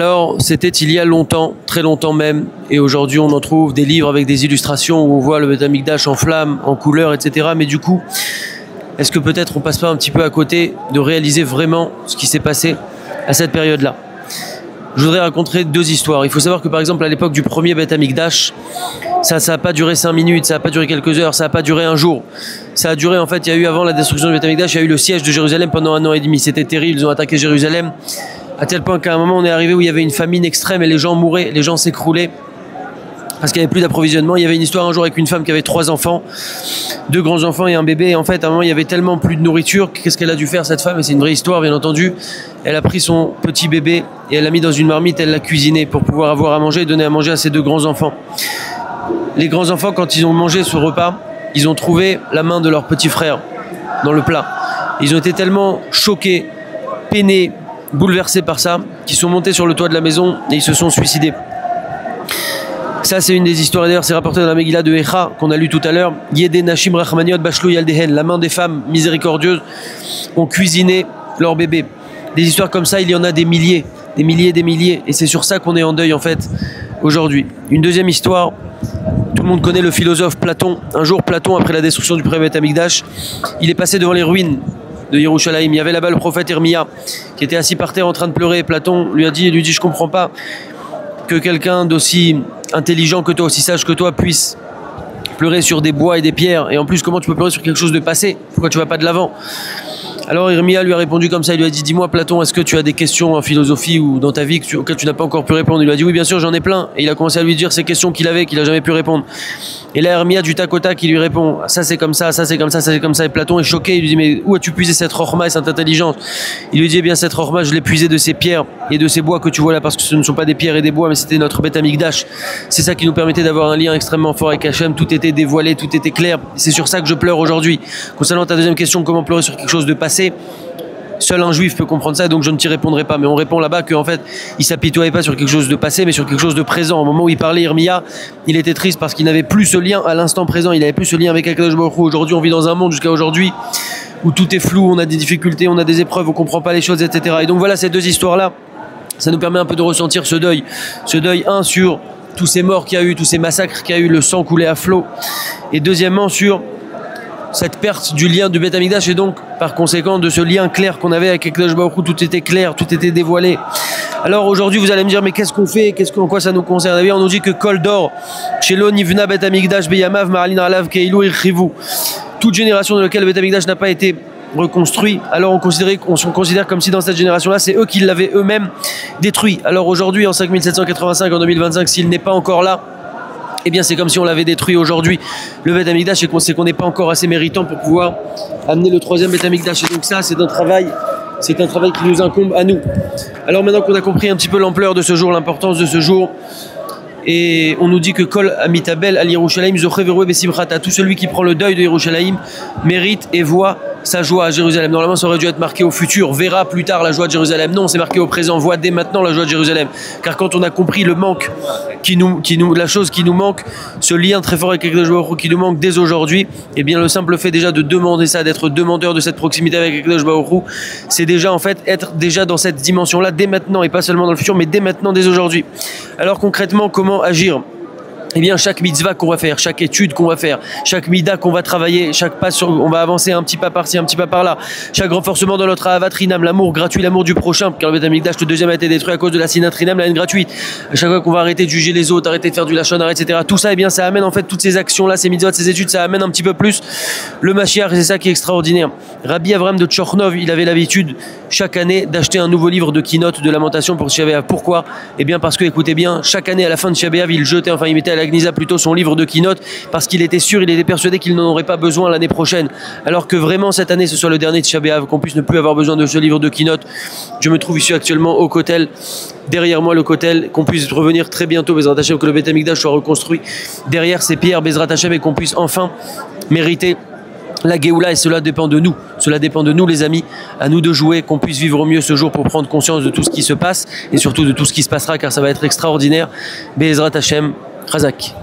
Alors, c'était il y a longtemps, très longtemps même, et aujourd'hui on en trouve des livres avec des illustrations où on voit le Beth Amikdash en flammes, en couleurs, etc. Mais du coup, est-ce que peut-être on passe pas un petit peu à côté de réaliser vraiment ce qui s'est passé à cette période-là? Je voudrais raconter deux histoires. Il faut savoir que par exemple à l'époque du premier Beth Amikdash, ça n'a pas duré 5 minutes, ça n'a pas duré quelques heures, ça n'a pas duré un jour. Ça a duré, en fait, il y a eu avant la destruction du Beth Amikdash, il y a eu le siège de Jérusalem pendant 1 an et demi. C'était terrible, ils ont attaqué Jérusalem. À tel point qu'à un moment, on est arrivé où il y avait une famine extrême et les gens mouraient, les gens s'écroulaient parce qu'il n'y avait plus d'approvisionnement. Il y avait une histoire un jour avec une femme qui avait 3 enfants, 2 grands enfants et un bébé. Et en fait, à un moment, il y avait tellement plus de nourriture. Qu'est-ce qu'elle a dû faire, cette femme? Et c'est une vraie histoire, bien entendu. Elle a pris son petit bébé et elle l'a mis dans une marmite, elle l'a cuisiné pour pouvoir avoir à manger et donner à manger à ses 2 grands enfants. Les grands enfants, quand ils ont mangé ce repas, ils ont trouvé la main de leur petit frère dans le plat. Ils ont été tellement choqués, peinés, bouleversés par ça, qui sont montés sur le toit de la maison et ils se sont suicidés. Ça, c'est une des histoires, d'ailleurs c'est rapporté dans la Megillah de Echa qu'on a lu tout à l'heure. Yedé Nashim Rachmaniot Bashlou Yaldehen, la main des femmes miséricordieuses ont cuisiné leur bébé. Des histoires comme ça, il y en a des milliers, des milliers, des milliers, et c'est sur ça qu'on est en deuil en fait aujourd'hui. Une deuxième histoire, tout le monde connaît le philosophe Platon. Un jour, Platon, après la destruction du premier Beth Amikdash, il est passé devant les ruines de Yerushalayim. Il y avait là-bas le prophète Irmia qui était assis par terre en train de pleurer. Platon lui dit, je comprends pas que quelqu'un d'aussi intelligent que toi, aussi sage que toi, puisse pleurer sur des bois et des pierres. Et en plus, comment tu peux pleurer sur quelque chose de passé? Pourquoi tu vas pas de l'avant? Alors Irmia lui a répondu comme ça, il lui a dit, dis-moi Platon, est-ce que tu as des questions en philosophie ou dans ta vie auxquelles tu n'as pas encore pu répondre? Il lui a dit, oui bien sûr, j'en ai plein. Et il a commencé à lui dire ces questions qu'il avait, qu'il n'a jamais pu répondre. Et là Irmia du tac au tac, il lui répond, ça c'est comme ça, ça c'est comme ça, ça c'est comme ça. Et Platon est choqué, il lui dit, mais où as-tu puisé cette rochma et cette intelligence? Il lui dit, eh bien cette rochma, je l'ai puisée de ces pierres et de ces bois que tu vois là, parce que ce ne sont pas des pierres et des bois, mais c'était notre Beth Amikdash. C'est ça qui nous permettait d'avoir un lien extrêmement fort avec Hachem, tout était dévoilé, tout était clair. C'est sur ça que je pleure aujourd'hui. Concernant ta deuxième question, comment pleurer sur quelque chose de passé? Seul un juif peut comprendre ça, donc je ne t'y répondrai pas. Mais on répond là-bas qu'en fait, il s'apitoyait pas sur quelque chose de passé, mais sur quelque chose de présent. Au moment où il parlait, Irmia, il était triste parce qu'il n'avait plus ce lien à l'instant présent. Il n'avait plus ce lien avec Akadosh Baruch Hu. Aujourd'hui, on vit dans un monde jusqu'à aujourd'hui où tout est flou, on a des difficultés, on a des épreuves, on comprend pas les choses, etc. Et donc voilà, ces deux histoires-là, ça nous permet un peu de ressentir ce deuil. Ce deuil, un, sur tous ces morts qu'il y a eu, tous ces massacres qu'il y a eu, le sang coulé à flot. Et deuxièmement, sur cette perte du lien du Beth Amikdash et donc par conséquent de ce lien clair qu'on avait avec Akadosh Baruch Hu, tout était clair, tout était dévoilé. Alors aujourd'hui vous allez me dire, mais qu'est-ce qu'on fait, en quoi ça nous concerne? Eh bien, on nous dit que Kol Dor, Shelo Nivna Beth Amikdash Beyamav Maralin Alav Keilu Irchivu, toute génération dans laquelle le Beth Amikdash n'a pas été reconstruit, alors on considère comme si dans cette génération-là, c'est eux qui l'avaient eux-mêmes détruit. Alors aujourd'hui, en 5785, en 2025, s'il n'est pas encore là, eh bien c'est comme si on l'avait détruit aujourd'hui. Le Beth Amikdash, c'est qu'on n'est pas encore assez méritant pour pouvoir amener le troisième Beth Amikdash. Et donc ça, c'est un travail qui nous incombe à nous. Alors maintenant qu'on a compris un petit peu l'ampleur de ce jour, l'importance de ce jour, et on nous dit que Kol Amitabel al Yerushalayim Zoche Veroué Besimchata, tout celui qui prend le deuil de Yerushalayim mérite et voit sa joie à Jérusalem. Normalement, ça aurait dû être marqué au futur, verra plus tard la joie de Jérusalem. Non, c'est marqué au présent, voit dès maintenant la joie de Jérusalem. Car quand on a compris le manque la chose qui nous manque, ce lien très fort avec Akadosh Baruch Hu qui nous manque dès aujourd'hui, eh bien le simple fait déjà de demander ça, d'être demandeur de cette proximité avec Akadosh Baruch Hu, c'est déjà en fait être déjà dans cette dimension-là dès maintenant et pas seulement dans le futur, mais dès maintenant, dès aujourd'hui. Alors concrètement, comment agir? Eh bien, chaque mitzvah qu'on va faire, chaque étude qu'on va faire, chaque mida qu'on va travailler, chaque pas on va avancer un petit pas par-ci, un petit pas par-là, chaque renforcement dans notre ahavat rinam, l'amour gratuit, l'amour du prochain, car le Beth Amikdash, le deuxième a été détruit à cause de la sinat rinam, la haine gratuite. À chaque fois qu'on va arrêter de juger les autres, arrêter de faire du lachon hara, etc. Tout ça, eh bien, ça amène en fait toutes ces actions-là, ces mitzvot, ces études, ça amène un petit peu plus le Mashiach, et c'est ça qui est extraordinaire. Rabbi Avraham de Tchornov, il avait l'habitude chaque année d'acheter un nouveau livre de Kinot, de lamentation pour Tisha B'Av. Pourquoi? Eh bien, parce que, écoutez bien, chaque année à la fin de Tisha B'Av, il mettait à la Gnisa plutôt son livre de Kinot parce qu'il était sûr, il était persuadé qu'il n'en aurait pas besoin l'année prochaine. Alors que vraiment cette année ce soit le dernier de Tisha B'Av, qu'on puisse ne plus avoir besoin de ce livre de Kinot. Je me trouve ici actuellement au Kotel, derrière moi le Kotel, qu'on puisse revenir très bientôt, Bezrat Hashem, que le Beth Amikdash soit reconstruit derrière ces pierres, Bezrat Hashem, et qu'on puisse enfin mériter la Géoula, et cela dépend de nous. Cela dépend de nous, les amis. À nous de jouer, qu'on puisse vivre au mieux ce jour pour prendre conscience de tout ce qui se passe et surtout de tout ce qui se passera, car ça va être extraordinaire. Bezrat Hashem, Chazak.